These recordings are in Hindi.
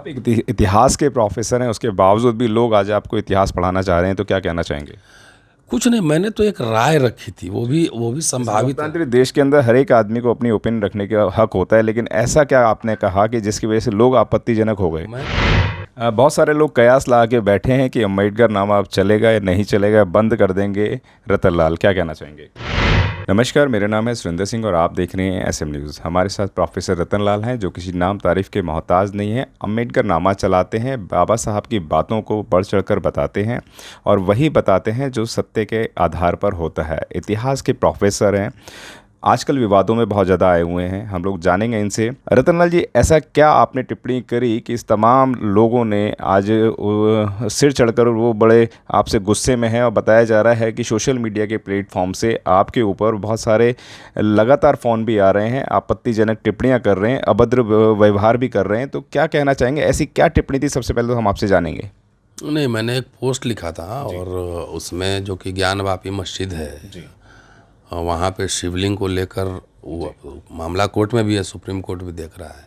आप एक इतिहास के प्रोफेसर हैं, उसके बावजूद भी लोग आज आपको इतिहास पढ़ाना चाह रहे हैं, तो क्या कहना चाहेंगे? कुछ नहीं, मैंने तो एक राय रखी थी, वो भी संभावित है। लोकतांत्रिक देश के अंदर हर एक आदमी को अपनी ओपिनियन रखने का हक होता है, लेकिन ऐसा क्या आपने कहा कि जिसकी वजह से लोग आपत्तिजनक हो गए? बहुत सारे लोग कयास लगा के बैठे हैं कि अम्बेडकर नामा अब चलेगा या नहीं चलेगा, बंद कर देंगे। रतन लाल, क्या कहना चाहेंगे? नमस्कार, मेरा नाम है सुरेंद्र सिंह और आप देख रहे हैं SM न्यूज़। हमारे साथ प्रोफेसर रतन लाल हैं, जो किसी नाम तारीफ़ के मोहताज नहीं हैं। अम्बेडकर नामा चलाते हैं, बाबा साहब की बातों को बढ़ चढ़कर बताते हैं और वही बताते हैं जो सत्य के आधार पर होता है। इतिहास के प्रोफेसर हैं, आजकल विवादों में बहुत ज़्यादा आए हुए हैं। हम लोग जानेंगे इनसे। रतन लाल जी, ऐसा क्या आपने टिप्पणी करी कि इस तमाम लोगों ने आज सिर चढ़कर वो बड़े आपसे गुस्से में हैं और बताया जा रहा है कि सोशल मीडिया के प्लेटफॉर्म से आपके ऊपर बहुत सारे लगातार फ़ोन भी आ रहे हैं, आपत्तिजनक टिप्पणियां कर रहे हैं, अभद्र व्यवहार भी कर रहे हैं, तो क्या कहना चाहेंगे? ऐसी क्या टिप्पणी थी, सबसे पहले तो हम आपसे जानेंगे। नहीं, मैंने एक पोस्ट लिखा था और उसमें जो कि ज्ञानवापी मस्जिद है जी। वहाँ पे शिवलिंग को लेकर मामला कोर्ट में भी है, सुप्रीम कोर्ट भी देख रहा है,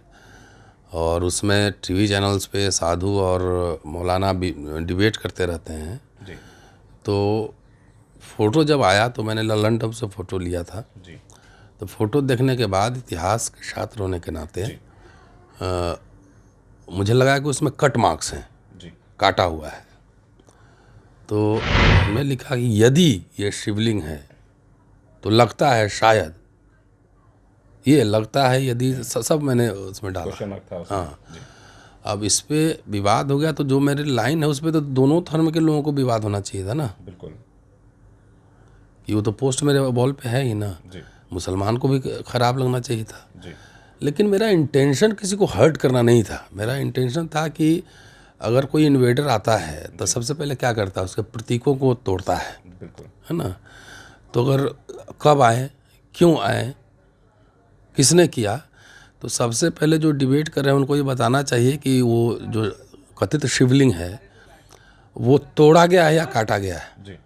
और उसमें टीवी चैनल्स पे साधु और मौलाना भी डिबेट करते रहते हैं। जी। तो फ़ोटो जब आया तो मैंने ललन टॉप से फ़ोटो लिया था। जी। तो फ़ोटो देखने के बाद इतिहास के छात्र होने के नाते मुझे लगा कि उसमें कट मार्क्स हैं, काटा हुआ है। तो मैं लिखा कि यदि ये शिवलिंग है तो लगता है शायद, ये लगता है यदि, सब मैंने उसमें डाला। हाँ, अब इस पे विवाद हो गया तो जो मेरी लाइन है उस पे तो दोनों धर्म के लोगों को विवाद होना चाहिए था ना। बिल्कुल। कि वो तो पोस्ट मेरे वॉल पे है ही ना, मुसलमान को भी ख़राब लगना चाहिए था। लेकिन मेरा इंटेंशन किसी को हर्ट करना नहीं था। मेरा इंटेंशन था कि अगर कोई इन्वेडर आता है तो सबसे पहले क्या करता है, उसके प्रतीकों को तोड़ता है। बिल्कुल। है ना। तो अगर कब आए, क्यों आए, किसने किया, तो सबसे पहले जो डिबेट कर रहे हैं उनको ये बताना चाहिए कि वो जो कथित शिवलिंग है वो तोड़ा गया है या काटा गया है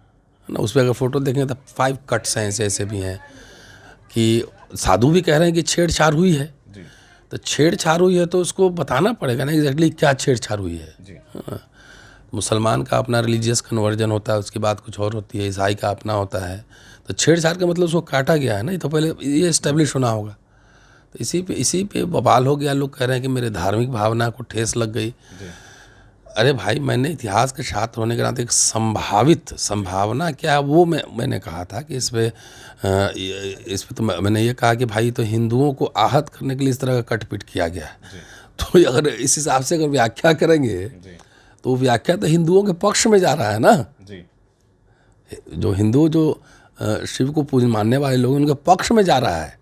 ना। उस पर अगर फ़ोटो देखें तो 5 कट्स हैं, ऐसे भी हैं कि साधु भी कह रहे हैं कि छेड़छाड़ हुई है। तो छेड़छाड़ हुई है तो उसको बताना पड़ेगा ना एग्जैक्टली क्या छेड़छाड़ हुई है। हाँ। मुसलमान का अपना रिलीजियस कन्वर्जन होता है, उसकी बात कुछ और होती है, ईसाई का अपना होता है। तो छेड़छाड़ का मतलब उसको काटा गया है ना, तो पहले ये इस्टेब्लिश होना होगा। तो इसी पे बवाल हो गया। लोग कह रहे हैं कि मेरे धार्मिक भावना को ठेस लग गई। अरे भाई, मैंने इतिहास के छात्र होने के नाते एक संभावित संभावना क्या है वो मैंने कहा था कि इस पे तो मैंने ये कहा कि भाई तो हिंदुओं को आहत करने के लिए इस तरह का कटपीट किया गया है। तो अगर इस हिसाब से अगर व्याख्या करेंगे तो व्याख्या तो हिंदुओं के पक्ष में जा रहा है ना। जो हिंदू जो शिव को पूजन मानने वाले लोग उनके पक्ष में जा रहा है।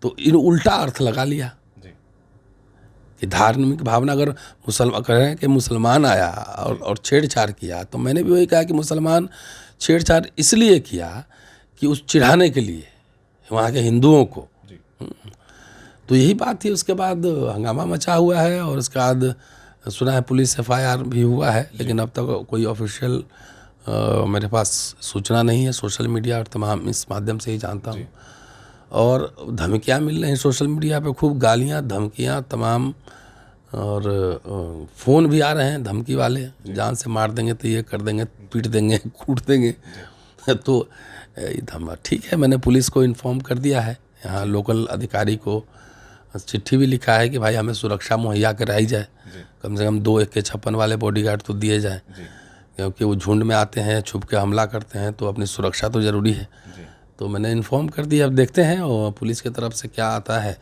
तो इन उल्टा अर्थ लगा लिया कि धार्मिक भावना, अगर मुसलमान कह रहे हैं कि मुसलमान आया और छेड़छाड़ किया, तो मैंने भी वही कहा कि मुसलमान छेड़छाड़ इसलिए किया कि उस चिढ़ाने के लिए वहाँ के हिंदुओं को। तो यही बात थी। उसके बाद हंगामा मचा हुआ है और उसके बाद सुना है पुलिस FIR भी हुआ है, लेकिन अब तक कोई ऑफिशियल मेरे पास सूचना नहीं है। सोशल मीडिया और तमाम इस माध्यम से ही जानता हूँ। और धमकियाँ मिल रही हैं सोशल मीडिया पे, खूब गालियाँ, धमकियाँ तमाम, और फ़ोन भी आ रहे हैं धमकी वाले, जान से मार देंगे तो ये कर देंगे, पीट देंगे, कूट देंगे। तो ठीक है, मैंने पुलिस को इन्फॉर्म कर दिया है, यहाँ लोकल अधिकारी को चिट्ठी भी लिखा है कि भाई हमें सुरक्षा मुहैया कराई जाए, कम से कम 2 AK-56 वाले बॉडीगार्ड तो दिए जाएँ, क्योंकि वो झुंड में आते हैं, छुप के हमला करते हैं, तो अपनी सुरक्षा तो ज़रूरी है। तो मैंने इन्फॉर्म कर दिया, अब देखते हैं और पुलिस की तरफ से क्या आता है।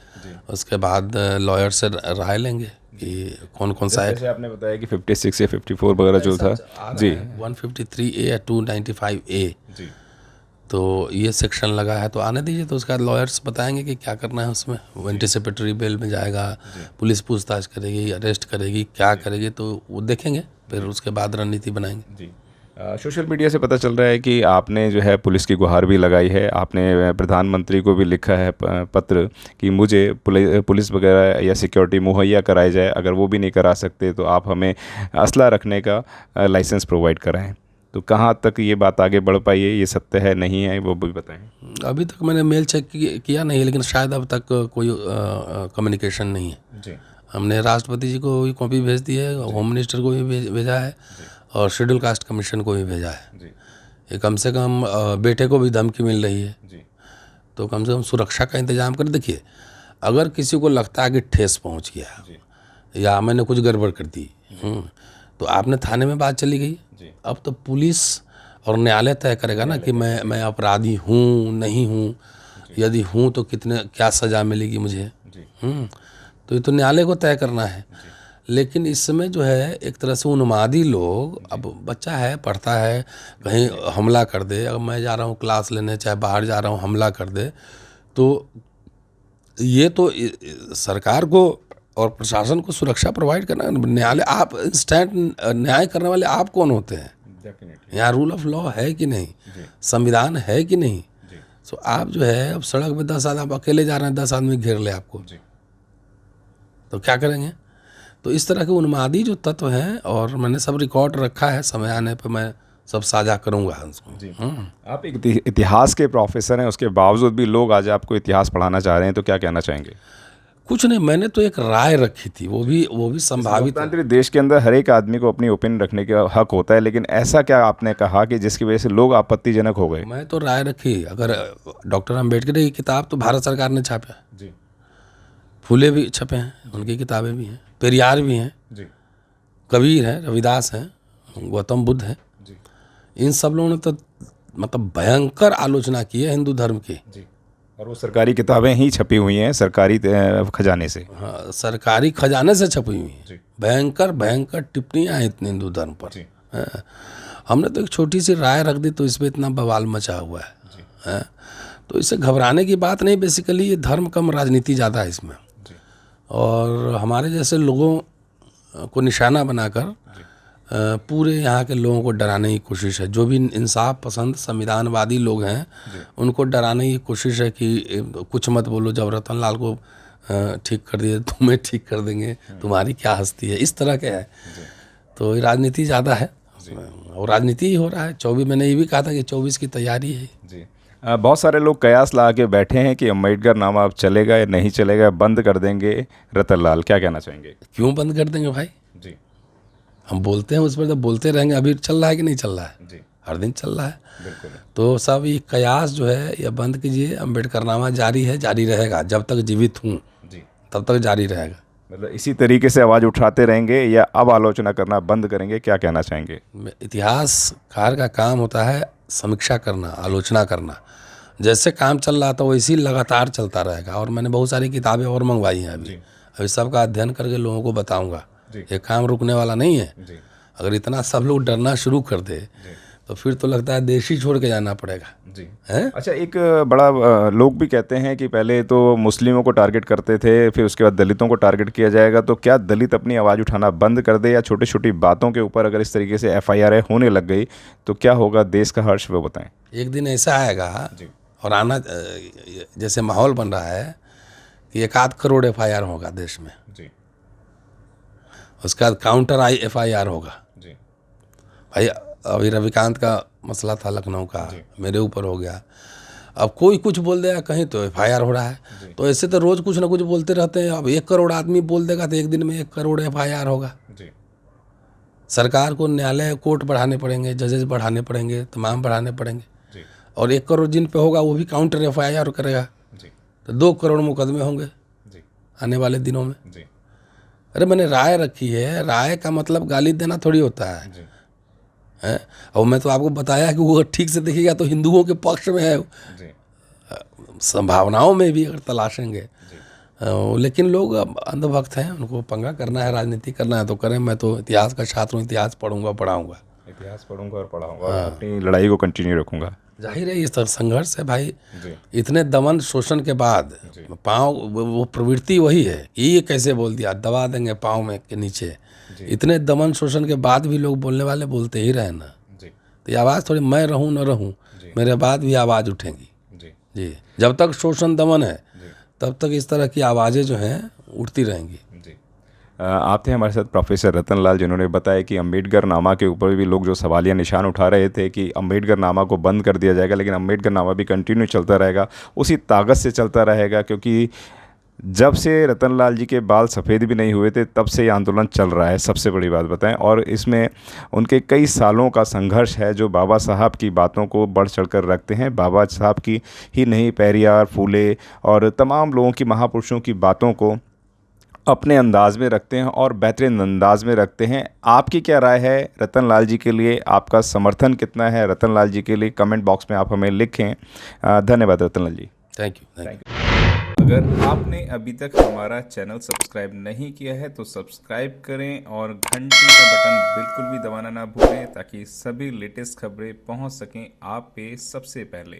उसके बाद लॉयर से राय लेंगे कि कौन कौन सा है। जैसे आपने बताया कि 56 या 54 वगैरह जो था 153A या 295A, तो ये सेक्शन लगा है, तो आने दीजिए। तो उसका लॉयर्स बताएंगे कि क्या करना है उसमें। वो एंटीसिपेटरी बेल में जाएगा, पुलिस पूछताछ करेगी, अरेस्ट करेगी, क्या करेगी, तो वो देखेंगे, फिर उसके बाद रणनीति बनाएंगे। सोशल मीडिया से पता चल रहा है कि आपने जो है पुलिस की गुहार भी लगाई है, आपने प्रधानमंत्री को भी लिखा है पत्र कि मुझे पुलिस वगैरह या सिक्योरिटी मुहैया कराई जाए, अगर वो भी नहीं करा सकते तो आप हमें असला रखने का लाइसेंस प्रोवाइड कराएं। तो कहाँ तक ये बात आगे बढ़ पाई है, ये सत्य है नहीं है, वो भी बताएं। अभी तक मैंने मेल चेक किया नहीं, लेकिन शायद अब तक कोई कम्युनिकेशन नहीं है। हमने राष्ट्रपति जी को भी कॉपी भेज दी है, होम मिनिस्टर को भी भेजा है और शेड्यूल कास्ट कमीशन को भी भेजा है। ये कम से कम बेटे को भी धमकी मिल रही है, तो कम से कम सुरक्षा का इंतजाम कर। देखिए, अगर किसी को लगता है कि ठेस पहुंच गया या मैंने कुछ गड़बड़ कर दी, तो आपने थाने में बात चली गई। अब तो पुलिस और न्यायालय तय करेगा ना कि मैं अपराधी हूँ नहीं हूँ, यदि हूँ तो क्या सज़ा मिलेगी मुझे। तो ये तो न्यायालय को तय करना है। लेकिन इस समय जो है एक तरह से उन्मादी लोग, अब बच्चा है पढ़ता है, कहीं हमला कर दे, अगर मैं जा रहा हूँ क्लास लेने चाहे बाहर जा रहा हूँ हमला कर दे, तो ये तो सरकार को और प्रशासन को सुरक्षा प्रोवाइड करना। न्यायालय, आप इंस्टेंट न्याय करने वाले आप कौन होते हैं? यहाँ रूल ऑफ लॉ है कि नहीं, संविधान है कि नहीं? तो आप जो है अब सड़क पे 10 आदमी, आप अकेले जा रहे हैं 10 आदमी घेर ले आपको, तो क्या करेंगे? तो इस तरह के उन्मादी जो तत्व हैं, और मैंने सब रिकॉर्ड रखा है, समय आने पर मैं सब साझा करूंगा उसको। आप एक इतिहास के प्रोफेसर हैं, उसके बावजूद भी लोग आज आपको इतिहास पढ़ाना चाह रहे हैं, तो क्या कहना चाहेंगे? कुछ नहीं, मैंने तो एक राय रखी थी, वो भी संभावित। लोकतांत्रिक देश के अंदर हर एक आदमी को अपनी ओपिनियन रखने का हक होता है, लेकिन ऐसा क्या आपने कहा कि जिसकी वजह से लोग आपत्तिजनक हो गए? मैं तो राय रखी, अगर डॉक्टर अम्बेडकर की किताब तो भारत सरकार ने छापा, फूले भी छपे हैं, उनकी किताबें भी हैं, पेरियार भी हैं, कबीर हैं, रविदास हैं, गौतम बुद्ध हैं। इन सब लोगों ने तो मतलब भयंकर आलोचना की है हिंदू धर्म की। और वो सरकारी किताबें ही छपी हुई हैं, सरकारी खजाने से। हाँ, सरकारी खजाने से छपी हुई हैं। भयंकर भयंकर टिप्पणियाँ हैं इतने हिंदू धर्म पर। हाँ, हमने तो एक छोटी सी राय रख दी तो इसमें इतना बवाल मचा हुआ है। हाँ, तो इससे घबराने की बात नहीं। बेसिकली ये धर्म कम, राजनीति ज़्यादा है इसमें, और हमारे जैसे लोगों को निशाना बनाकर पूरे यहाँ के लोगों को डराने की कोशिश है। जो भी इंसाफ पसंद संविधानवादी लोग हैं उनको डराने की कोशिश है कि कुछ मत बोलो, जब रतन लाल को ठीक कर दिए तुम्हें ठीक कर देंगे, तुम्हारी क्या हस्ती है, इस तरह के है। तो ये राजनीति ज़्यादा है, और राजनीति ही हो रहा है। 24, मैंने ये भी कहा था कि 24 की तैयारी है। बहुत सारे लोग कयास ला के बैठे हैं कि अम्बेडकर नामा अब चलेगा या नहीं चलेगा, बंद कर देंगे रतन लाल, क्या कहना चाहेंगे? क्यों बंद कर देंगे भाई? हम बोलते हैं उस पर, तो बोलते रहेंगे। अभी चल रहा है कि नहीं चल रहा है? हर दिन चल रहा है। तो सब ये कयास जो है ये बंद कीजिए। अम्बेडकर नामा जारी है, जारी रहेगा, जब तक जीवित हूँ तब तक जारी रहेगा। मतलब इसी तरीके से आवाज़ उठाते रहेंगे या अब आलोचना करना बंद करेंगे, क्या कहना चाहेंगे? इतिहासकार का काम होता है समीक्षा करना, आलोचना करना। जैसे काम चल रहा था वैसे ही लगातार चलता रहेगा। और मैंने बहुत सारी किताबें और मंगवाई हैं अभी सबका अध्ययन करके लोगों को बताऊंगा। ये काम रुकने वाला नहीं है। अगर इतना सब लोग डरना शुरू कर दे तो फिर तो लगता है देश ही छोड़ के जाना पड़ेगा। अच्छा, एक बड़ा लोग भी कहते हैं कि पहले तो मुस्लिमों को टारगेट करते थे, फिर उसके बाद दलितों को टारगेट किया जाएगा, तो क्या दलित अपनी आवाज़ उठाना बंद कर दे, या छोटी छोटी बातों के ऊपर अगर इस तरीके से FIR होने लग गई तो क्या होगा देश का हर्ष, वो बताएं। एक दिन ऐसा आएगा और आना, जैसे माहौल बन रहा है कि 1 करोड़ FIR होगा देश में, उसके बाद काउंटर FIR होगा। भाई अभी रविकांत का मसला था लखनऊ का, मेरे ऊपर हो गया। अब कोई कुछ बोल देगा कहीं तो FIR हो रहा है। तो ऐसे तो रोज़ कुछ ना कुछ बोलते रहते हैं। अब 1 करोड़ आदमी बोल देगा तो एक दिन में 1 करोड़ FIR होगा। सरकार को न्यायालय, कोर्ट बढ़ाने पड़ेंगे, जजेस बढ़ाने पड़ेंगे, तमाम बढ़ाने पड़ेंगे। और 1 करोड़ जिन पे होगा वो भी काउंटर FIR करेगा, तो 2 करोड़ मुकदमे होंगे आने वाले दिनों में। अरे मैंने राय रखी है, राय का मतलब गाली देना थोड़ी होता है। और मैं तो आपको बताया कि वो ठीक से देखिएगा तो हिंदुओं के पक्ष में है, संभावनाओं में भी अगर तलाशेंगे। लेकिन लोग अंधभक्त हैं, उनको पंगा करना है, राजनीति करना है तो करें। मैं तो इतिहास का छात्र हूँ, इतिहास पढ़ूंगा पढ़ाऊँगा, इतिहास पढ़ूंगा और पढ़ाऊंगा, और अपनी लड़ाई को कंटिन्यू रखूंगा। जाहिर है ये संघर्ष है भाई। इतने दमन शोषण के बाद पाँव, वो प्रवृत्ति वही है कि ये कैसे बोल दिया, दबा देंगे पाँव में के नीचे। इतने दमन शोषण के बाद भी लोग बोलने वाले बोलते ही रहे ना। तो ये आवाज़ थोड़ी, मैं रहूं न रहूं, मेरे बाद भी आवाज़ उठेंगी। जी, जब तक शोषण दमन है तब तक इस तरह की आवाज़ें जो हैं उठती रहेंगी। आप थे हमारे साथ प्रोफेसर रतन लाल, जिन्होंने बताया कि अम्बेडकर नामा के ऊपर भी लोग जो सवालिया निशान उठा रहे थे कि अम्बेडकर नामा को बंद कर दिया जाएगा, लेकिन अम्बेडकर नामा भी कंटिन्यू चलता रहेगा, उसी ताकत से चलता रहेगा, क्योंकि जब से रतन लाल जी के बाल सफ़ेद भी नहीं हुए थे तब से ये आंदोलन चल रहा है, सबसे बड़ी बात बताएं। और इसमें उनके कई सालों का संघर्ष है जो बाबा साहब की बातों को बढ़ चढ़कर रखते हैं। बाबा साहब की ही नहीं, पेरियार, फूले और तमाम लोगों की, महापुरुषों की बातों को अपने अंदाज में रखते हैं और बेहतरीन अंदाज में रखते हैं। आपकी क्या राय है रतन लाल जी के लिए? आपका समर्थन कितना है रतन लाल जी के लिए? कमेंट बॉक्स में आप हमें लिखें। धन्यवाद Ratan Lal ji. Thank you, thank you. अगर आपने अभी तक हमारा चैनल सब्सक्राइब नहीं किया है तो सब्सक्राइब करें और घंटी का बटन बिल्कुल भी दबाना ना भूलें ताकि सभी लेटेस्ट खबरें पहुंच सकें आप पे सबसे पहले।